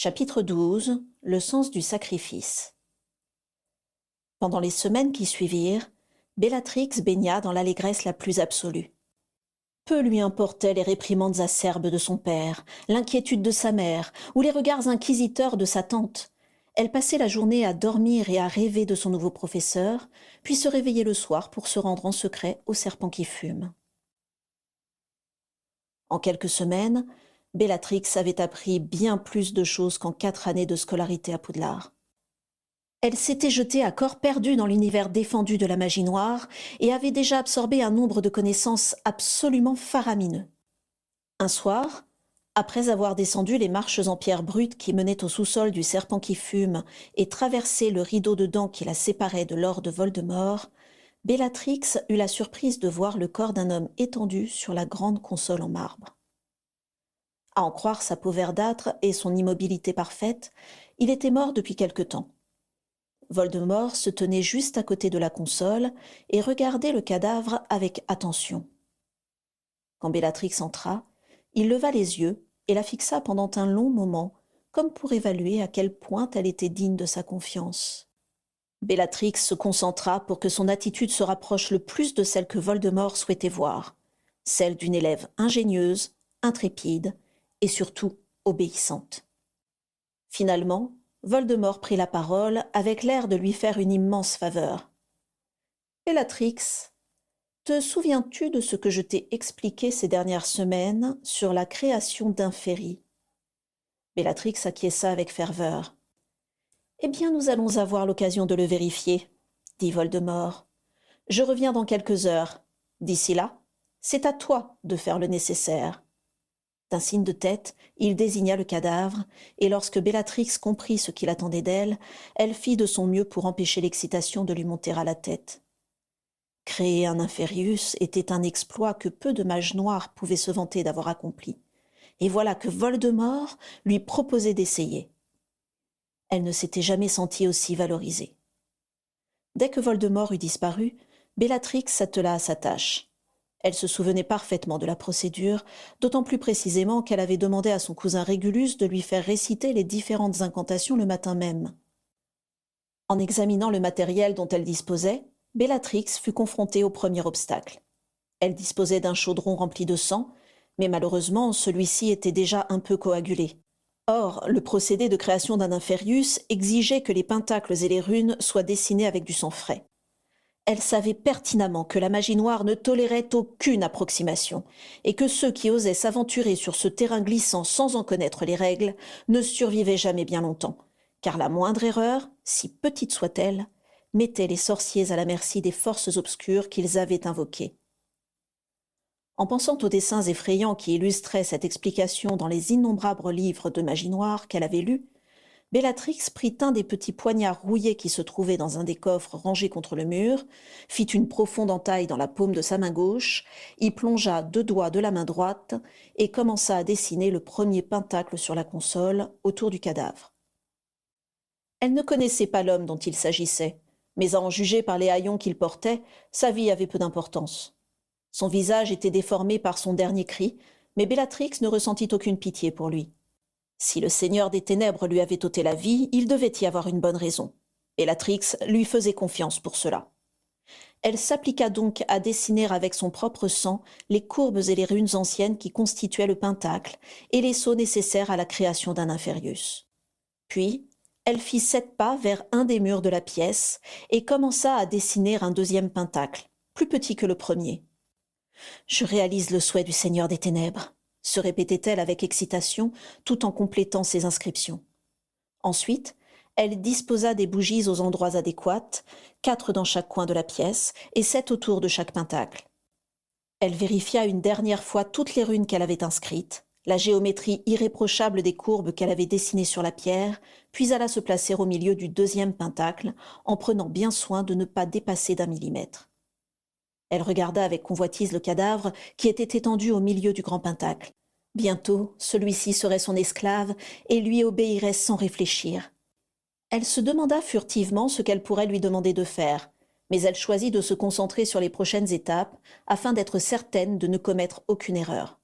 Chapitre 12. Le sens du sacrifice. Pendant les semaines qui suivirent, Bellatrix baigna dans l'allégresse la plus absolue. Peu lui importaient les réprimandes acerbes de son père, l'inquiétude de sa mère ou les regards inquisiteurs de sa tante. Elle passait la journée à dormir et à rêver de son nouveau professeur, puis se réveillait le soir pour se rendre en secret au serpent qui fume. En quelques semaines, Bellatrix avait appris bien plus de choses qu'en 4 années de scolarité à Poudlard. Elle s'était jetée à corps perdu dans l'univers défendu de la magie noire et avait déjà absorbé un nombre de connaissances absolument faramineux. Un soir, après avoir descendu les marches en pierre brute qui menaient au sous-sol du serpent qui fume et traversé le rideau de dents qui la séparait de Lord Voldemort, Bellatrix eut la surprise de voir le corps d'un homme étendu sur la grande console en marbre. À en croire sa peau verdâtre et son immobilité parfaite, il était mort depuis quelque temps. Voldemort se tenait juste à côté de la console et regardait le cadavre avec attention. Quand Bellatrix entra, il leva les yeux et la fixa pendant un long moment, comme pour évaluer à quel point elle était digne de sa confiance. Bellatrix se concentra pour que son attitude se rapproche le plus de celle que Voldemort souhaitait voir, celle d'une élève ingénieuse, intrépide et surtout obéissante. Finalement, Voldemort prit la parole avec l'air de lui faire une immense faveur. « Bellatrix, te souviens-tu de ce que je t'ai expliqué ces dernières semaines sur la création d'Inferi ?» Bellatrix acquiesça avec ferveur. « Eh bien, nous allons avoir l'occasion de le vérifier, » dit Voldemort. « Je reviens dans quelques heures. D'ici là, c'est à toi de faire le nécessaire. » D'un signe de tête, il désigna le cadavre, et lorsque Bellatrix comprit ce qu'il attendait d'elle, elle fit de son mieux pour empêcher l'excitation de lui monter à la tête. Créer un Inferius était un exploit que peu de mages noirs pouvaient se vanter d'avoir accompli, et voilà que Voldemort lui proposait d'essayer. Elle ne s'était jamais sentie aussi valorisée. Dès que Voldemort eut disparu, Bellatrix s'attela à sa tâche. Elle se souvenait parfaitement de la procédure, d'autant plus précisément qu'elle avait demandé à son cousin Régulus de lui faire réciter les différentes incantations le matin même. En examinant le matériel dont elle disposait, Bellatrix fut confrontée au premier obstacle. Elle disposait d'un chaudron rempli de sang, mais malheureusement celui-ci était déjà un peu coagulé. Or, le procédé de création d'un Inferius exigeait que les pentacles et les runes soient dessinés avec du sang frais. Elle savait pertinemment que la magie noire ne tolérait aucune approximation, et que ceux qui osaient s'aventurer sur ce terrain glissant sans en connaître les règles ne survivaient jamais bien longtemps, car la moindre erreur, si petite soit-elle, mettait les sorciers à la merci des forces obscures qu'ils avaient invoquées. En pensant aux dessins effrayants qui illustraient cette explication dans les innombrables livres de magie noire qu'elle avait lus, Bellatrix prit un des petits poignards rouillés qui se trouvaient dans un des coffres rangés contre le mur, fit une profonde entaille dans la paume de sa main gauche, y plongea 2 doigts de la main droite et commença à dessiner le premier pentacle sur la console autour du cadavre. Elle ne connaissait pas l'homme dont il s'agissait, mais à en juger par les haillons qu'il portait, sa vie avait peu d'importance. Son visage était déformé par son dernier cri, mais Bellatrix ne ressentit aucune pitié pour lui. Si le Seigneur des Ténèbres lui avait ôté la vie, il devait y avoir une bonne raison. Bellatrix lui faisait confiance pour cela. Elle s'appliqua donc à dessiner avec son propre sang les courbes et les runes anciennes qui constituaient le pentacle et les sceaux nécessaires à la création d'un Inferius. Puis, elle fit 7 pas vers un des murs de la pièce et commença à dessiner un deuxième pentacle, plus petit que le premier. « Je réalise le souhait du Seigneur des Ténèbres », se répétait-elle avec excitation, tout en complétant ses inscriptions. Ensuite, elle disposa des bougies aux endroits adéquats, 4 dans chaque coin de la pièce et 7 autour de chaque pentacle. Elle vérifia une dernière fois toutes les runes qu'elle avait inscrites, la géométrie irréprochable des courbes qu'elle avait dessinées sur la pierre, puis alla se placer au milieu du deuxième pentacle, en prenant bien soin de ne pas dépasser d'1 millimètre. Elle regarda avec convoitise le cadavre qui était étendu au milieu du grand pentacle. Bientôt, celui-ci serait son esclave et lui obéirait sans réfléchir. Elle se demanda furtivement ce qu'elle pourrait lui demander de faire, mais elle choisit de se concentrer sur les prochaines étapes afin d'être certaine de ne commettre aucune erreur.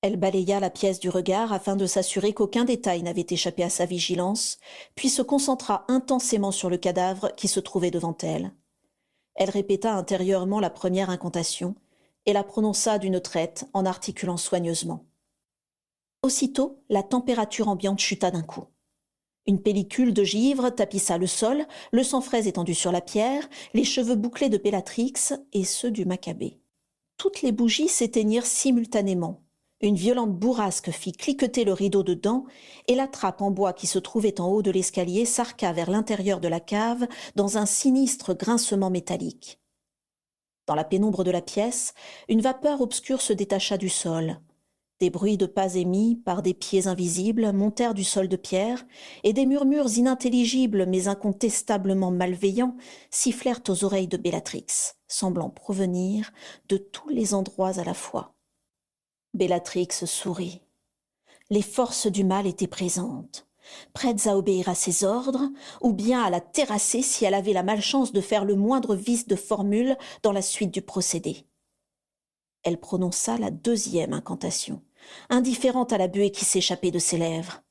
Elle balaya la pièce du regard afin de s'assurer qu'aucun détail n'avait échappé à sa vigilance, puis se concentra intensément sur le cadavre qui se trouvait devant elle. Elle répéta intérieurement la première incantation et la prononça d'une traite en articulant soigneusement. Aussitôt, la température ambiante chuta d'un coup. Une pellicule de givre tapissa le sol, le sang frais étendu sur la pierre, les cheveux bouclés de Bellatrix et ceux du Maccabée. Toutes les bougies s'éteignirent simultanément. Une violente bourrasque fit cliqueter le rideau de dents et la trappe en bois qui se trouvait en haut de l'escalier s'arqua vers l'intérieur de la cave dans un sinistre grincement métallique. Dans la pénombre de la pièce, une vapeur obscure se détacha du sol. Des bruits de pas émis par des pieds invisibles montèrent du sol de pierre, et des murmures inintelligibles mais incontestablement malveillants sifflèrent aux oreilles de Bellatrix, semblant provenir de tous les endroits à la fois. Bellatrix sourit. Les forces du mal étaient présentes, prêtes à obéir à ses ordres, ou bien à la terrasser si elle avait la malchance de faire le moindre vice de formule dans la suite du procédé. Elle prononça la deuxième incantation, indifférente à la buée qui s'échappait de ses lèvres.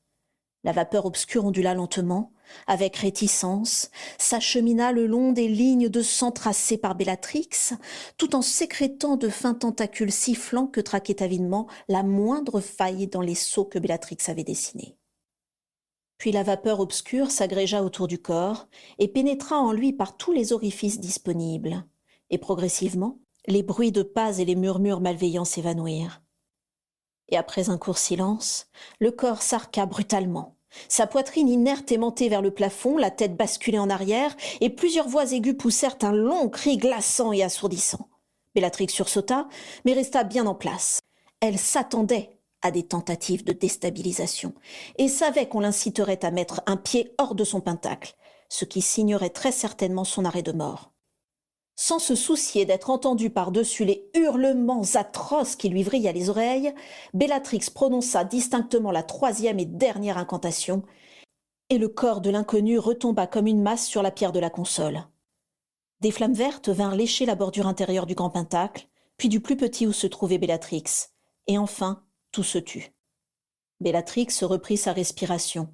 La vapeur obscure ondula lentement, avec réticence, s'achemina le long des lignes de sang tracées par Bellatrix, tout en sécrétant de fins tentacules sifflants que traquait avidement la moindre faille dans les seaux que Bellatrix avait dessinés. Puis la vapeur obscure s'agrégea autour du corps et pénétra en lui par tous les orifices disponibles. Et progressivement, les bruits de pas et les murmures malveillants s'évanouirent. Et après un court silence, le corps s'arqua brutalement. Sa poitrine inerte aimantait vers le plafond, la tête basculée en arrière, et plusieurs voix aiguës poussèrent un long cri glaçant et assourdissant. Bellatrix sursauta, mais resta bien en place. Elle s'attendait à des tentatives de déstabilisation, et savait qu'on l'inciterait à mettre un pied hors de son pentacle, ce qui signerait très certainement son arrêt de mort. Sans se soucier d'être entendue par-dessus les hurlements atroces qui lui vrillaient les oreilles, Bellatrix prononça distinctement la troisième et dernière incantation, et le corps de l'inconnu retomba comme une masse sur la pierre de la console. Des flammes vertes vinrent lécher la bordure intérieure du grand pentacle, puis du plus petit où se trouvait Bellatrix, et enfin tout se tut. Bellatrix reprit sa respiration.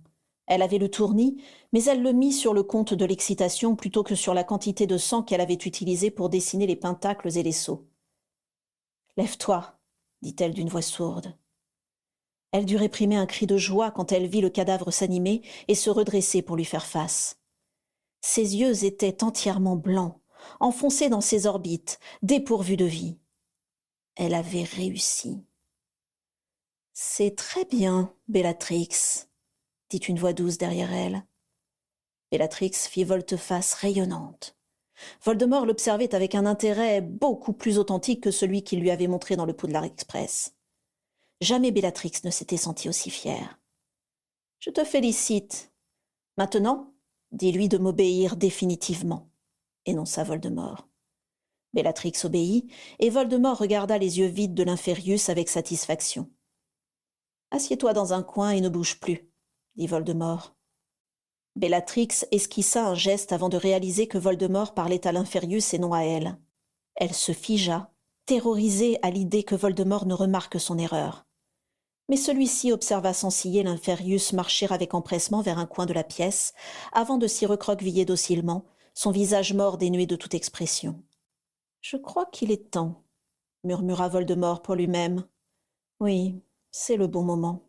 Elle avait le tournis, mais elle le mit sur le compte de l'excitation plutôt que sur la quantité de sang qu'elle avait utilisée pour dessiner les pentacles et les sceaux. « Lève-toi » dit-elle d'une voix sourde. Elle dut réprimer un cri de joie quand elle vit le cadavre s'animer et se redresser pour lui faire face. Ses yeux étaient entièrement blancs, enfoncés dans ses orbites, dépourvus de vie. Elle avait réussi. « C'est très bien, Bellatrix », dit une voix douce derrière elle. Bellatrix fit volte-face rayonnante. Voldemort l'observait avec un intérêt beaucoup plus authentique que celui qu'il lui avait montré dans le Poudlard Express. Jamais Bellatrix ne s'était sentie aussi fière. « Je te félicite. Maintenant, dis-lui de m'obéir définitivement, » énonça Voldemort. Bellatrix obéit, et Voldemort regarda les yeux vides de l'Inferius avec satisfaction. « Assieds-toi dans un coin et ne bouge plus, » dit Voldemort. Bellatrix esquissa un geste avant de réaliser que Voldemort parlait à l'Inferius et non à elle. Elle se figea, terrorisée à l'idée que Voldemort ne remarque son erreur. Mais celui-ci observa sans ciller l'Inferius marcher avec empressement vers un coin de la pièce, avant de s'y recroqueviller docilement, son visage mort dénué de toute expression. « Je crois qu'il est temps, » murmura Voldemort pour lui-même. « Oui, c'est le bon moment. »«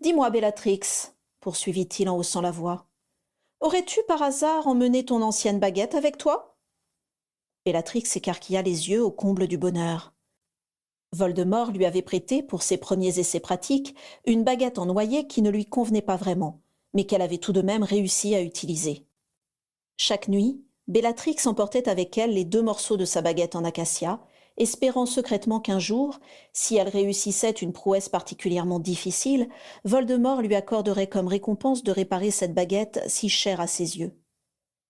Dis-moi, Bellatrix, » poursuivit-il en haussant la voix, « aurais-tu par hasard emmené ton ancienne baguette avec toi ?» Bellatrix écarquilla les yeux au comble du bonheur. Voldemort lui avait prêté, pour ses premiers essais pratiques, une baguette en noyer qui ne lui convenait pas vraiment, mais qu'elle avait tout de même réussi à utiliser. Chaque nuit, Bellatrix emportait avec elle les 2 morceaux de sa baguette en acacia, espérant secrètement qu'un jour, si elle réussissait une prouesse particulièrement difficile, Voldemort lui accorderait comme récompense de réparer cette baguette si chère à ses yeux.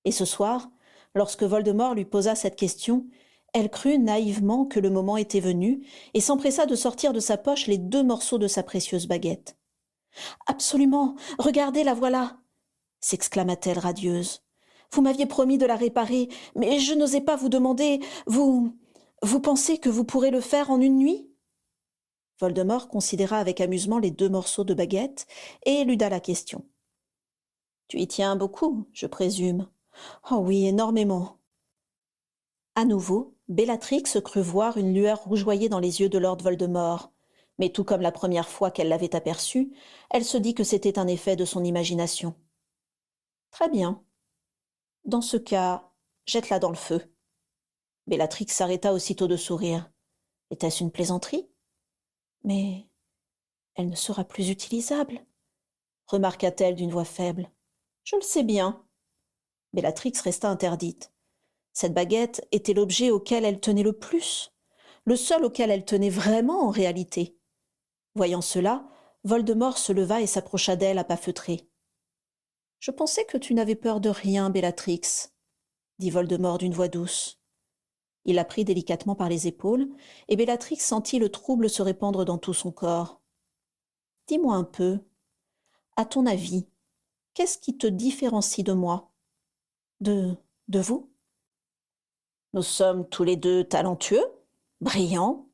Et ce soir, lorsque Voldemort lui posa cette question, elle crut naïvement que le moment était venu et s'empressa de sortir de sa poche les 2 morceaux de sa précieuse baguette. « Absolument, regardez, la voilà !» s'exclama-t-elle radieuse. « Vous m'aviez promis de la réparer, mais je n'osais pas vous demander, vous pensez que vous pourrez le faire en une nuit ?» Voldemort considéra avec amusement les 2 morceaux de baguette et éluda la question. Tu y tiens beaucoup, je présume. Oh oui, énormément. À nouveau, Bellatrix crut voir une lueur rougeoyer dans les yeux de Lord Voldemort, mais tout comme la première fois qu'elle l'avait aperçu, elle se dit que c'était un effet de son imagination. Très bien. Dans ce cas, jette-la dans le feu. Bellatrix s'arrêta aussitôt de sourire. Était-ce une plaisanterie? Mais elle ne sera plus utilisable, remarqua-t-elle d'une voix faible. Je le sais bien. Bellatrix resta interdite. Cette baguette était l'objet auquel elle tenait le plus, le seul auquel elle tenait vraiment en réalité. Voyant cela, Voldemort se leva et s'approcha d'elle à pas feutrés. « Je pensais que tu n'avais peur de rien, Bellatrix, » dit Voldemort d'une voix douce. Il la prit délicatement par les épaules, et Bellatrix sentit le trouble se répandre dans tout son corps. « Dis-moi un peu, à ton avis, qu'est-ce qui te différencie de moi? De vous? Nous sommes tous les deux talentueux, brillants,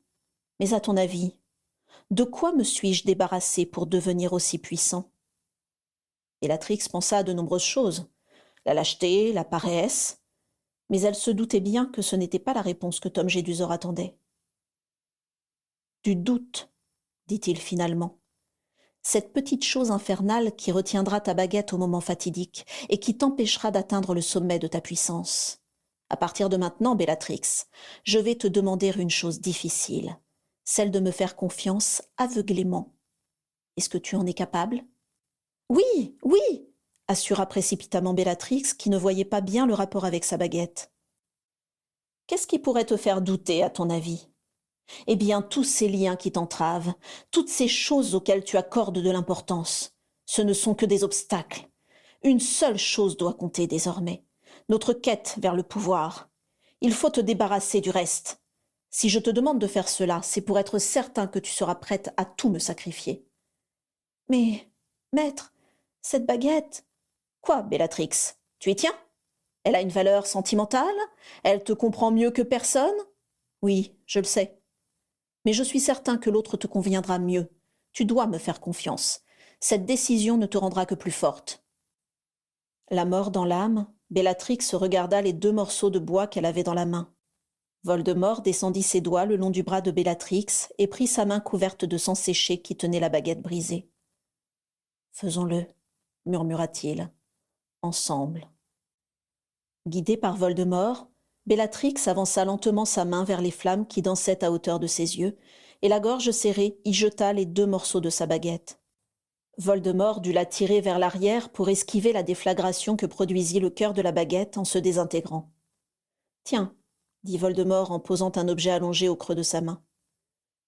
mais à ton avis, de quoi me suis-je débarrassé pour devenir aussi puissant? » Bellatrix pensa à de nombreuses choses, la lâcheté, la paresse, mais elle se doutait bien que ce n'était pas la réponse que Tom Jedusor attendait. Du doute, dit-il finalement. Cette petite chose infernale qui retiendra ta baguette au moment fatidique et qui t'empêchera d'atteindre le sommet de ta puissance. À partir de maintenant, Bellatrix, je vais te demander une chose difficile, celle de me faire confiance aveuglément. Est-ce que tu en es capable? Oui, oui, assura précipitamment Bellatrix, qui ne voyait pas bien le rapport avec sa baguette. Qu'est-ce qui pourrait te faire douter, à ton avis? Eh bien, tous ces liens qui t'entravent, toutes ces choses auxquelles tu accordes de l'importance, ce ne sont que des obstacles. Une seule chose doit compter désormais, notre quête vers le pouvoir. Il faut te débarrasser du reste. Si je te demande de faire cela, c'est pour être certain que tu seras prête à tout me sacrifier. Mais, maître, cette baguette... Quoi, Bellatrix? Tu y tiens? Elle a une valeur sentimentale? Elle te comprend mieux que personne? Oui, je le sais. Mais je suis certain que l'autre te conviendra mieux. Tu dois me faire confiance. Cette décision ne te rendra que plus forte. La mort dans l'âme, Bellatrix regarda les 2 morceaux de bois qu'elle avait dans la main. Voldemort descendit ses doigts le long du bras de Bellatrix et prit sa main couverte de sang séché qui tenait la baguette brisée. « Faisons-le, » murmura-t-il. « Ensemble. » Guidée par Voldemort, Bellatrix avança lentement sa main vers les flammes qui dansaient à hauteur de ses yeux, et la gorge serrée y jeta les 2 morceaux de sa baguette. Voldemort dut la tirer vers l'arrière pour esquiver la déflagration que produisit le cœur de la baguette en se désintégrant. « Tiens, » dit Voldemort en posant un objet allongé au creux de sa main.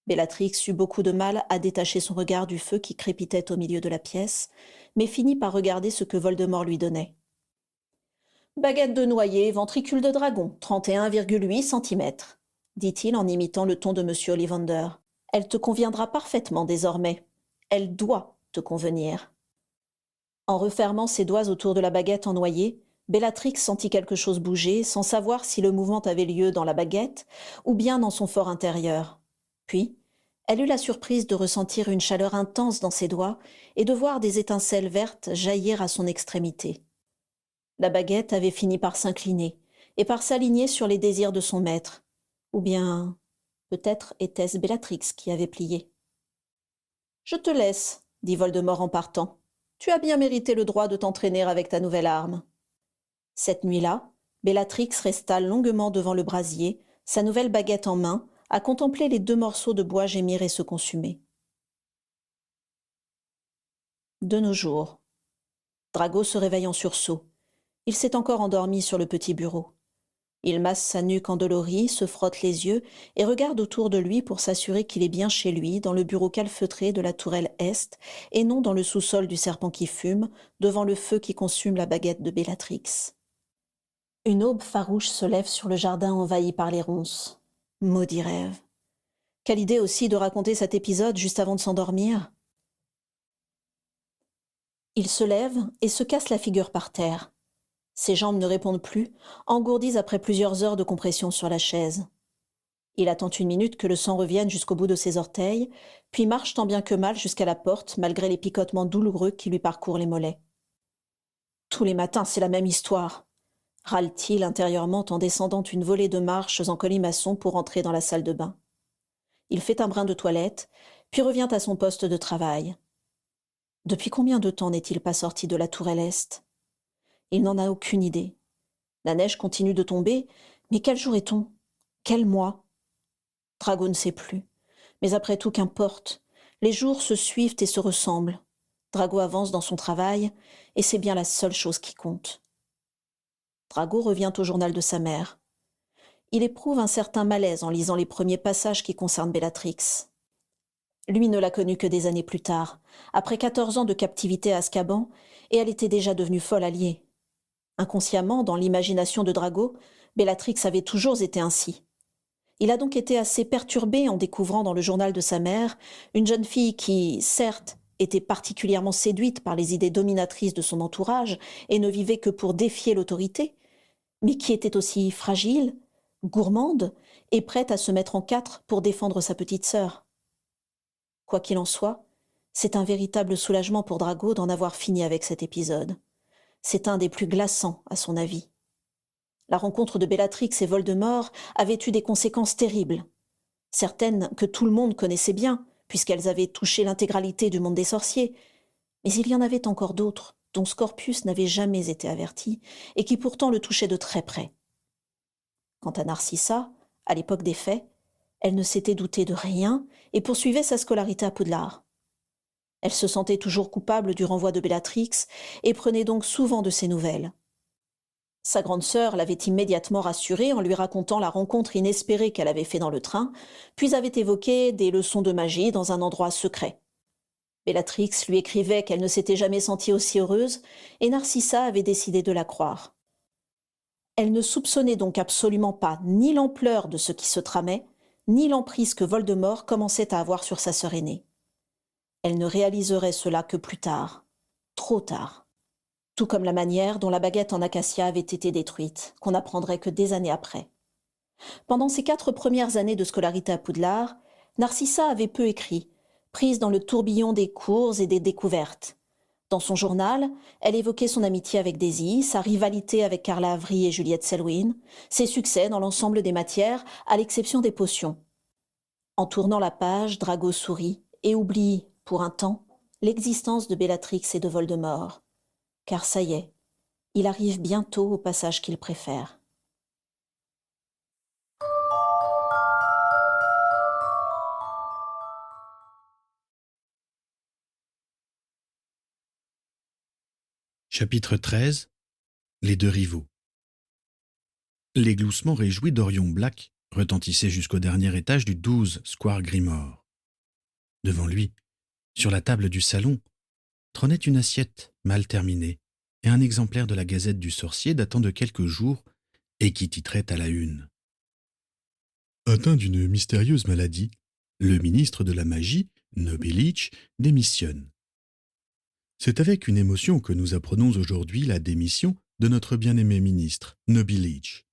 Bellatrix eut beaucoup de mal à détacher son regard du feu qui crépitait au milieu de la pièce, mais finit par regarder ce que Voldemort lui donnait. Baguette de noyer, ventricule de dragon, 31,8 cm, dit-il en imitant le ton de M. Ollivander. Elle te conviendra parfaitement désormais. Elle doit te convenir. En refermant ses doigts autour de la baguette en noyer, Bellatrix sentit quelque chose bouger sans savoir si le mouvement avait lieu dans la baguette ou bien dans son fort intérieur. Puis, elle eut la surprise de ressentir une chaleur intense dans ses doigts et de voir des étincelles vertes jaillir à son extrémité. La baguette avait fini par s'incliner et par s'aligner sur les désirs de son maître. Ou bien, peut-être était-ce Bellatrix qui avait plié. « Je te laisse, » dit Voldemort en partant. « Tu as bien mérité le droit de t'entraîner avec ta nouvelle arme. » Cette nuit-là, Bellatrix resta longuement devant le brasier, sa nouvelle baguette en main, à contempler les 2 morceaux de bois gémir et se consumer. De nos jours. Drago se réveille en sursaut. Il s'est encore endormi sur le petit bureau. Il masse sa nuque endolorie, se frotte les yeux et regarde autour de lui pour s'assurer qu'il est bien chez lui, dans le bureau calfeutré de la tourelle Est, et non dans le sous-sol du serpent qui fume, devant le feu qui consume la baguette de Bellatrix. Une aube farouche se lève sur le jardin envahi par les ronces. Maudit rêve. Quelle idée aussi de raconter cet épisode juste avant de s'endormir. Il se lève et se casse la figure par terre. Ses jambes ne répondent plus, engourdies après plusieurs heures de compression sur la chaise. Il attend une minute que le sang revienne jusqu'au bout de ses orteils, puis marche tant bien que mal jusqu'à la porte, malgré les picotements douloureux qui lui parcourent les mollets. Tous les matins, c'est la même histoire, râle-t-il intérieurement en descendant une volée de marches en colimaçon pour entrer dans la salle de bain. Il fait un brin de toilette, puis revient à son poste de travail. Depuis combien de temps n'est-il pas sorti de la tourelle Est? Il n'en a aucune idée. La neige continue de tomber, mais quel jour est-on? Quel mois? Drago ne sait plus. Mais après tout, qu'importe. Les jours se suivent et se ressemblent. Drago avance dans son travail, et c'est bien la seule chose qui compte. Drago revient au journal de sa mère. Il éprouve un certain malaise en lisant les premiers passages qui concernent Bellatrix. Lui ne l'a connue que des années plus tard, après 14 ans de captivité à Azkaban, et elle était déjà devenue folle alliée. Inconsciemment, dans l'imagination de Drago, Bellatrix avait toujours été ainsi. Il a donc été assez perturbé en découvrant dans le journal de sa mère une jeune fille qui, certes, était particulièrement séduite par les idées dominatrices de son entourage et ne vivait que pour défier l'autorité, mais qui était aussi fragile, gourmande et prête à se mettre en quatre pour défendre sa petite sœur. Quoi qu'il en soit, c'est un véritable soulagement pour Drago d'en avoir fini avec cet épisode. C'est un des plus glaçants, à son avis. La rencontre de Bellatrix et Voldemort avait eu des conséquences terribles. Certaines que tout le monde connaissait bien, puisqu'elles avaient touché l'intégralité du monde des sorciers. Mais il y en avait encore d'autres, dont Scorpius n'avait jamais été averti, et qui pourtant le touchaient de très près. Quant à Narcissa, à l'époque des faits, elle ne s'était doutée de rien et poursuivait sa scolarité à Poudlard. Elle se sentait toujours coupable du renvoi de Bellatrix et prenait donc souvent de ses nouvelles. Sa grande sœur l'avait immédiatement rassurée en lui racontant la rencontre inespérée qu'elle avait faite dans le train, puis avait évoqué des leçons de magie dans un endroit secret. Bellatrix lui écrivait qu'elle ne s'était jamais sentie aussi heureuse, et Narcissa avait décidé de la croire. Elle ne soupçonnait donc absolument pas ni l'ampleur de ce qui se tramait, ni l'emprise que Voldemort commençait à avoir sur sa sœur aînée. Elle ne réaliserait cela que plus tard, trop tard. Tout comme la manière dont la baguette en acacia avait été détruite, qu'on n'apprendrait que des années après. Pendant ses 4 premières années de scolarité à Poudlard, Narcissa avait peu écrit, prise dans le tourbillon des cours et des découvertes. Dans son journal, elle évoquait son amitié avec Daisy, sa rivalité avec Carla Avery et Juliette Selwyn, ses succès dans l'ensemble des matières, à l'exception des potions. En tournant la page, Drago sourit et oublie, pour un temps, l'existence de Bellatrix et de Voldemort. Car ça y est, il arrive bientôt au passage qu'il préfère. Chapitre 13. Les deux rivaux. Les gloussements réjouis d'Orion Black retentissaient jusqu'au dernier étage du 12 Square Grimoire. Devant lui, sur la table du salon, trônait une assiette mal terminée et un exemplaire de la Gazette du Sorcier datant de quelques jours et qui titrait à la une. Atteint d'une mystérieuse maladie, le ministre de la Magie, Nobby Leach, démissionne. C'est avec une émotion que nous apprenons aujourd'hui la démission de notre bien-aimé ministre, Nobby Leach.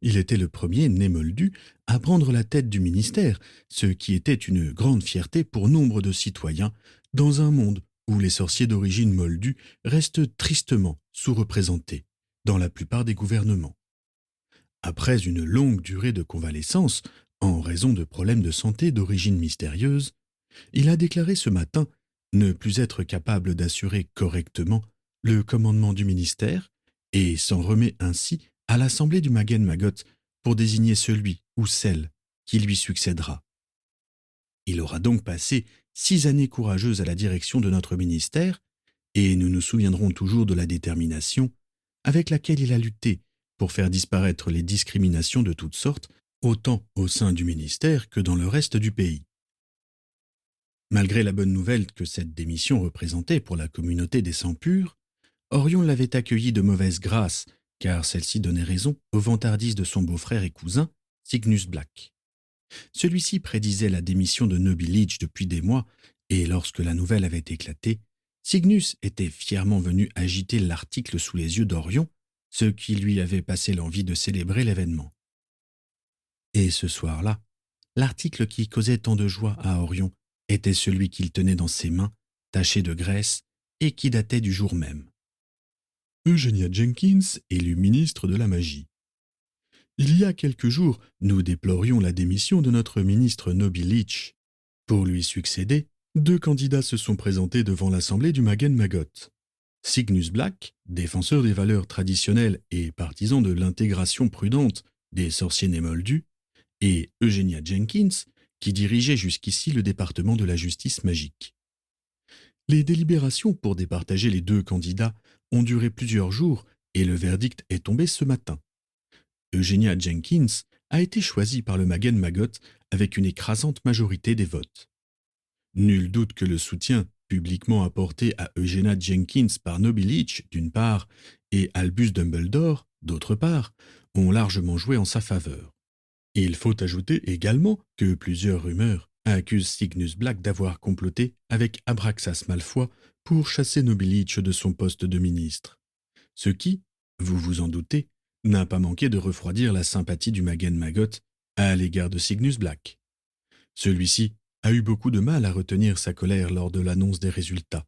Il était le premier né moldu à prendre la tête du ministère, ce qui était une grande fierté pour nombre de citoyens dans un monde où les sorciers d'origine moldue restent tristement sous-représentés dans la plupart des gouvernements. Après une longue durée de convalescence, en raison de problèmes de santé d'origine mystérieuse, il a déclaré ce matin ne plus être capable d'assurer correctement le commandement du ministère et s'en remet ainsi à l'assemblée du Magen Magot pour désigner celui ou celle qui lui succédera. Il aura donc passé 6 années courageuses à la direction de notre ministère et nous nous souviendrons toujours de la détermination avec laquelle il a lutté pour faire disparaître les discriminations de toutes sortes, autant au sein du ministère que dans le reste du pays. Malgré la bonne nouvelle que cette démission représentait pour la communauté des sangs purs, Orion l'avait accueillie de mauvaise grâce, car celle-ci donnait raison aux vantardises de son beau-frère et cousin, Cygnus Black. Celui-ci prédisait la démission de Nobby Leach depuis des mois, et lorsque la nouvelle avait éclaté, Cygnus était fièrement venu agiter l'article sous les yeux d'Orion, ce qui lui avait passé l'envie de célébrer l'événement. Et ce soir-là, l'article qui causait tant de joie à Orion était celui qu'il tenait dans ses mains, taché de graisse, et qui datait du jour même. Eugenia Jenkins, élue ministre de la magie. Il y a quelques jours, nous déplorions la démission de notre ministre Nobby Leach. Pour lui succéder, 2 candidats se sont présentés devant l'assemblée du Magen Magot. Cygnus Black, défenseur des valeurs traditionnelles et partisan de l'intégration prudente des sorciers némoldus, et Eugenia Jenkins, qui dirigeait jusqu'ici le département de la justice magique. Les délibérations pour départager les 2 candidats ont duré plusieurs jours et le verdict est tombé ce matin. Eugenia Jenkins a été choisie par le Magen Magot avec une écrasante majorité des votes. Nul doute que le soutien publiquement apporté à Eugenia Jenkins par Nobby Leach, d'une part, et Albus Dumbledore, d'autre part, ont largement joué en sa faveur. Il faut ajouter également que plusieurs rumeurs accusent Cygnus Black d'avoir comploté avec Abraxas Malfoy pour chasser Nobby Leach de son poste de ministre. Ce qui, vous vous en doutez, n'a pas manqué de refroidir la sympathie du Magen Magot à l'égard de Cygnus Black. Celui-ci a eu beaucoup de mal à retenir sa colère lors de l'annonce des résultats.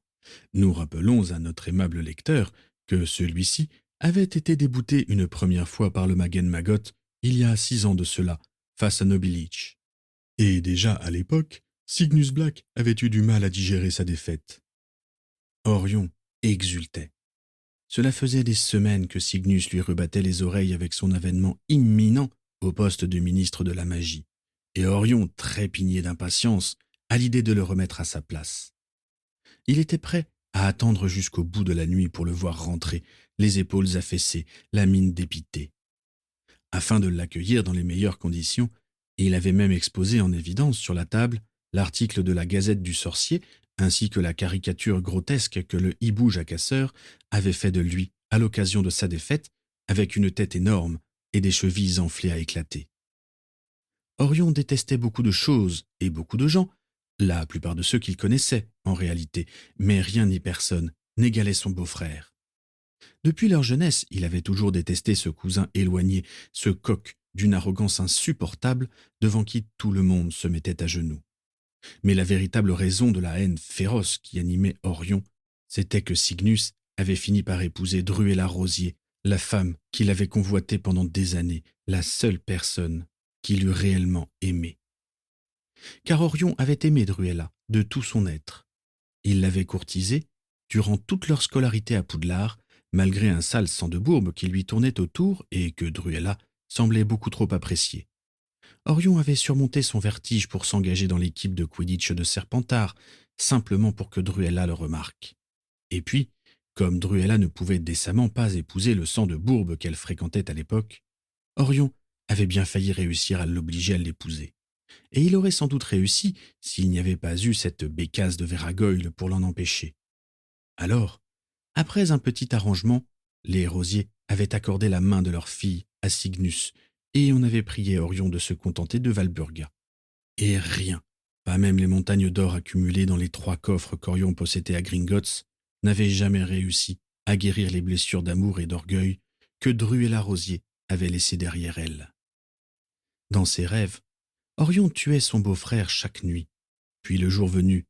Nous rappelons à notre aimable lecteur que celui-ci avait été débouté une première fois par le Magen Magot il y a 6 ans de cela, face à Nobby Leach. Et déjà à l'époque, Cygnus Black avait eu du mal à digérer sa défaite. Orion exultait. Cela faisait des semaines que Cygnus lui rebattait les oreilles avec son avènement imminent au poste de ministre de la magie, et Orion trépignait d'impatience à l'idée de le remettre à sa place. Il était prêt à attendre jusqu'au bout de la nuit pour le voir rentrer, les épaules affaissées, la mine dépitée. Afin de l'accueillir dans les meilleures conditions, il avait même exposé en évidence sur la table l'article de la Gazette du Sorcier ainsi que la caricature grotesque que le hibou jacasseur avait fait de lui à l'occasion de sa défaite, avec une tête énorme et des chevilles enflées à éclater. Orion détestait beaucoup de choses et beaucoup de gens, la plupart de ceux qu'il connaissait en réalité, mais rien ni personne n'égalait son beau-frère. Depuis leur jeunesse, il avait toujours détesté ce cousin éloigné, ce coq d'une arrogance insupportable devant qui tout le monde se mettait à genoux. Mais la véritable raison de la haine féroce qui animait Orion, c'était que Cygnus avait fini par épouser Druella Rosier, la femme qu'il avait convoitée pendant des années, la seule personne qu'il eût réellement aimée. Car Orion avait aimé Druella de tout son être. Il l'avait courtisée durant toute leur scolarité à Poudlard, malgré un sale sang de bourbe qui lui tournait autour et que Druella semblait beaucoup trop apprécier. Orion avait surmonté son vertige pour s'engager dans l'équipe de Quidditch de Serpentard, simplement pour que Druella le remarque. Et puis, comme Druella ne pouvait décemment pas épouser le sang de bourbe qu'elle fréquentait à l'époque, Orion avait bien failli réussir à l'obliger à l'épouser. Et il aurait sans doute réussi s'il n'y avait pas eu cette bécasse de Véragoyle pour l'en empêcher. Alors, après un petit arrangement, les Rosiers avaient accordé la main de leur fille à Cygnus, et on avait prié Orion de se contenter de Walburga. Et rien, pas même les montagnes d'or accumulées dans les 3 coffres qu'Orion possédait à Gringotts, n'avait jamais réussi à guérir les blessures d'amour et d'orgueil que Druella Rosier avait laissées derrière elle. Dans ses rêves, Orion tuait son beau-frère chaque nuit. Puis le jour venu,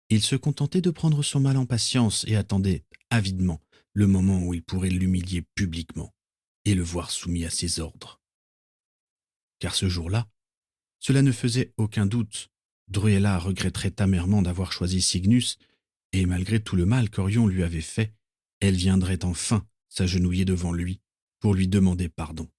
il se contentait de prendre son mal en patience et attendait avidement le moment où il pourrait l'humilier publiquement et le voir soumis à ses ordres. Car ce jour-là, cela ne faisait aucun doute, Druella regretterait amèrement d'avoir choisi Cygnus, et malgré tout le mal qu'Orion lui avait fait, elle viendrait enfin s'agenouiller devant lui pour lui demander pardon.